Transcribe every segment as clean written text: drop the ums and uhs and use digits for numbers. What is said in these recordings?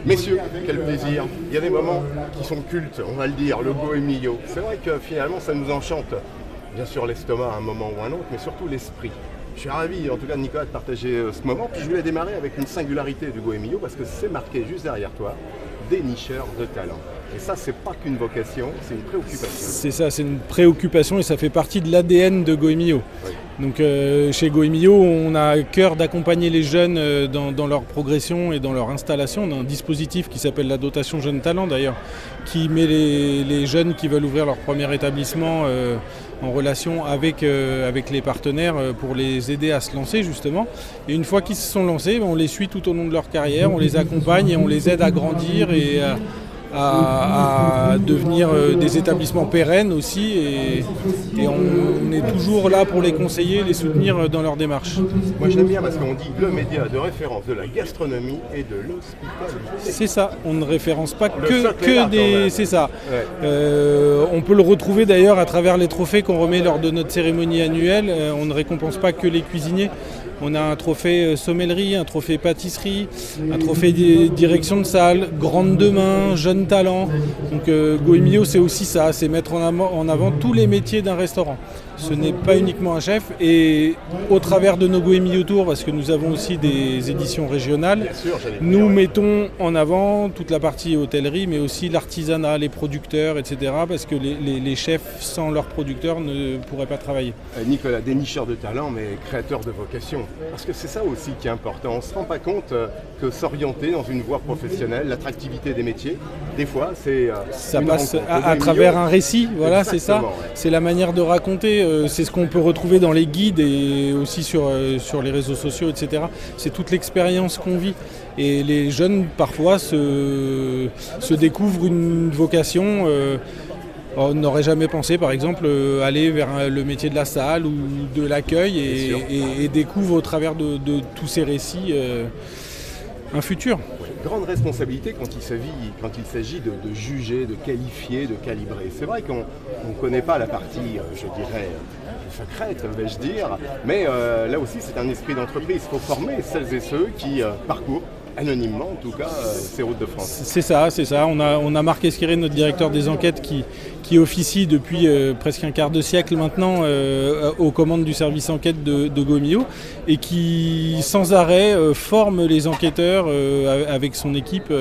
Messieurs, quel plaisir. Il y a des moments qui sont cultes, on va le dire, le Goemio. C'est vrai que finalement ça nous enchante. Bien sûr l'estomac à un moment ou un autre, mais surtout l'esprit. Je suis ravi en tout cas Nicolas de partager ce moment. Puis je voulais démarrer avec une singularité du Goemio parce que c'est marqué juste derrière toi, dénicheur de talent. Et ça, c'est pas qu'une vocation, c'est une préoccupation. C'est ça, c'est une préoccupation et ça fait partie de l'ADN de Goemio. Oui. Donc chez Goemio, on a à cœur d'accompagner les jeunes dans leur progression et dans leur installation. On a un dispositif qui s'appelle la dotation Jeunes Talents d'ailleurs, qui met les jeunes qui veulent ouvrir leur premier établissement en relation avec les partenaires pour les aider à se lancer justement. Et une fois qu'ils se sont lancés, on les suit tout au long de leur carrière, on les accompagne et on les aide à grandir et à devenir des établissements pérennes aussi et on est toujours là pour les conseiller, les soutenir dans leur démarche. Moi je l'aime bien parce qu'on dit le média de référence de la gastronomie et de l'hospitalité. C'est ça, on ne référence pas que des... C'est ça. Ouais. On peut le retrouver d'ailleurs à travers les trophées qu'on remet lors de notre cérémonie annuelle. On ne récompense pas que les cuisiniers. On a un trophée sommellerie, un trophée pâtisserie, un trophée direction de salle, grande de main, jeune talent. Donc Goemio c'est aussi ça, c'est mettre en avant tous les métiers d'un restaurant. Ce n'est pas uniquement un chef et au travers de nos Goemio Tours, parce que nous avons aussi des éditions régionales, nous mettons en avant toute la partie hôtellerie mais aussi l'artisanat, les producteurs, etc. parce que les chefs sans leurs producteurs ne pourraient pas travailler. Nicolas, dénicheur de talent mais créateur de vocation. Parce que c'est ça aussi qui est important. On ne se rend pas compte que s'orienter dans une voie professionnelle, l'attractivité des métiers, des fois c'est... ça passe à travers un récit, voilà. Exactement, c'est ça. Ouais. C'est la manière de raconter, c'est ce qu'on peut retrouver dans les guides et aussi sur les réseaux sociaux, etc. C'est toute l'expérience qu'on vit. Et les jeunes parfois se découvrent une vocation. On n'aurait jamais pensé, par exemple, aller vers le métier de la salle ou de l'accueil et découvre au travers de tous ces récits un futur. Ouais, grande responsabilité quand il s'agit de juger, de qualifier, de calibrer. C'est vrai qu'on ne connaît pas la partie, je dirais, secrète, vais-je dire, mais là aussi c'est un esprit d'entreprise. Il faut former celles et ceux qui parcourent anonymement en tout cas ces routes de France. C'est ça. On a Marc Esquiré, notre directeur des enquêtes, qui officie depuis presque un quart de siècle maintenant aux commandes du service enquête de Goemio et qui sans arrêt forme les enquêteurs avec son équipe.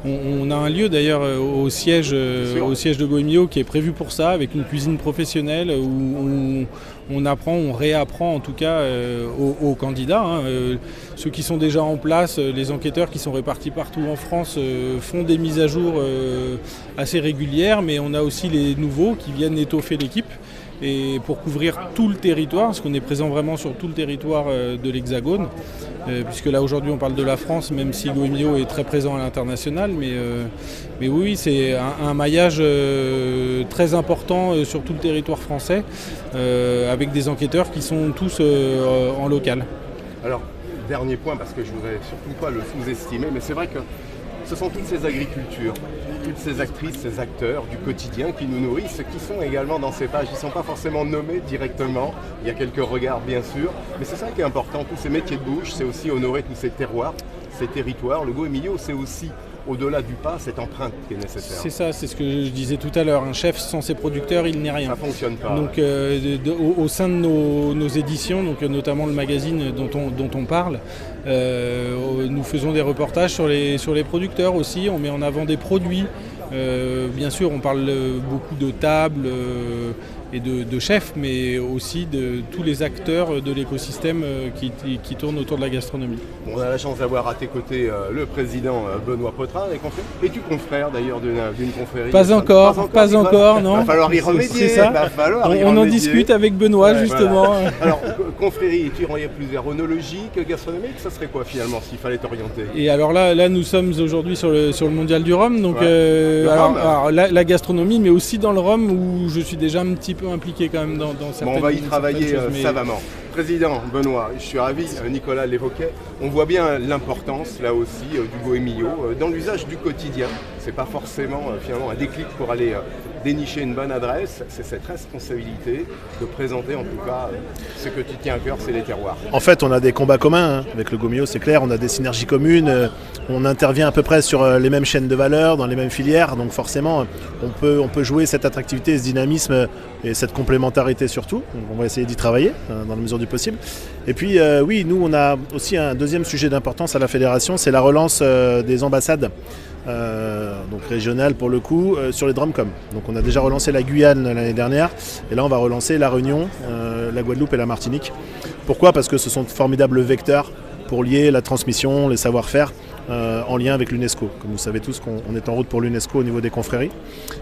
On a un lieu d'ailleurs au siège de Goemio qui est prévu pour ça, avec une cuisine professionnelle où on apprend, on réapprend en tout cas aux candidats. Ceux qui sont déjà en place, les enquêteurs qui sont répartis partout en France font des mises à jour assez régulières, mais on a aussi les nouveaux qui viennent étoffer l'équipe. Et pour couvrir tout le territoire, parce qu'on est présent vraiment sur tout le territoire de l'Hexagone, puisque là aujourd'hui on parle de la France, même si Goemio est très présent à l'international, mais oui, c'est un maillage très important sur tout le territoire français, avec des enquêteurs qui sont tous en local. Alors, dernier point, parce que je ne voudrais surtout pas le sous-estimer, mais c'est vrai que ce sont toutes ces agricultures, toutes ces actrices, ces acteurs du quotidien qui nous nourrissent, qui sont également dans ces pages. Ils ne sont pas forcément nommés directement, il y a quelques regards bien sûr, mais c'est ça qui est important, tous ces métiers de bouche, c'est aussi honorer tous ces terroirs, ces territoires. Le Goemio, c'est aussi, au-delà du pas, cette empreinte qui est nécessaire. C'est ça, c'est ce que je disais tout à l'heure. Un chef sans ses producteurs, il n'est rien. Ça ne fonctionne pas. Donc au sein de nos éditions, donc, notamment le magazine dont on parle, nous faisons des reportages sur les producteurs aussi. On met en avant des produits. Bien sûr, on parle beaucoup de tables et de chefs, mais aussi de tous les acteurs de l'écosystème qui tournent autour de la gastronomie. On a la chance d'avoir à tes côtés le président Benoît Potrin. Es-tu confrère d'ailleurs d'une confrérie? Pas encore, non. Il va falloir y remédier. C'est ça. On en discute avec Benoît, justement. Voilà. Alors, confrérie, tu y plusieurs onologiques, gastronomiques, ça serait quoi finalement s'il fallait t'orienter? Et alors là, nous sommes aujourd'hui sur le mondial du rhum, donc alors, la gastronomie, mais aussi dans le rhum où je suis déjà un petit peu impliqué quand même dans certaines choses. On va y travailler savamment. Président Benoît, je suis ravi, Nicolas l'évoquait, on voit bien l'importance là aussi du Goemio dans l'usage du quotidien. c'est pas forcément finalement un déclic pour aller dénicher une bonne adresse, c'est cette responsabilité de présenter en tout cas ce que tu tiens à cœur, c'est les terroirs. En fait, on a des combats communs avec le Gomio, c'est clair, on a des synergies communes, on intervient à peu près sur les mêmes chaînes de valeur, dans les mêmes filières, donc forcément on peut jouer cette attractivité, ce dynamisme et cette complémentarité surtout. Donc on va essayer d'y travailler dans la mesure du possible. Et puis oui, nous on a aussi un deuxième sujet d'importance à la fédération, c'est la relance des ambassades. Donc régionales pour le coup sur les Drumcom. Donc on a déjà relancé la Guyane l'année dernière et là on va relancer la Réunion, la Guadeloupe et la Martinique. Pourquoi ? Parce que ce sont de formidables vecteurs pour lier la transmission, les savoir-faire en lien avec l'UNESCO. Comme vous savez tous qu'on est en route pour l'UNESCO au niveau des confréries.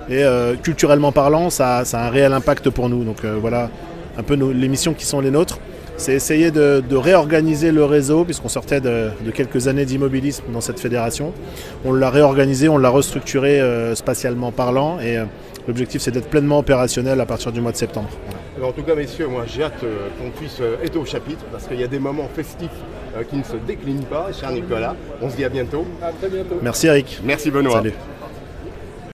Et culturellement parlant, ça a un réel impact pour nous. Donc voilà un peu les missions qui sont les nôtres. C'est essayer de réorganiser le réseau, puisqu'on sortait de quelques années d'immobilisme dans cette fédération. On l'a réorganisé, on l'a restructuré spatialement parlant, et l'objectif c'est d'être pleinement opérationnel à partir du mois de septembre. En tout cas, messieurs, moi j'ai hâte qu'on puisse être au chapitre, parce qu'il y a des moments festifs qui ne se déclinent pas. Cher Nicolas, on se dit à bientôt. À très bientôt. Merci Eric. Merci Benoît. Salut.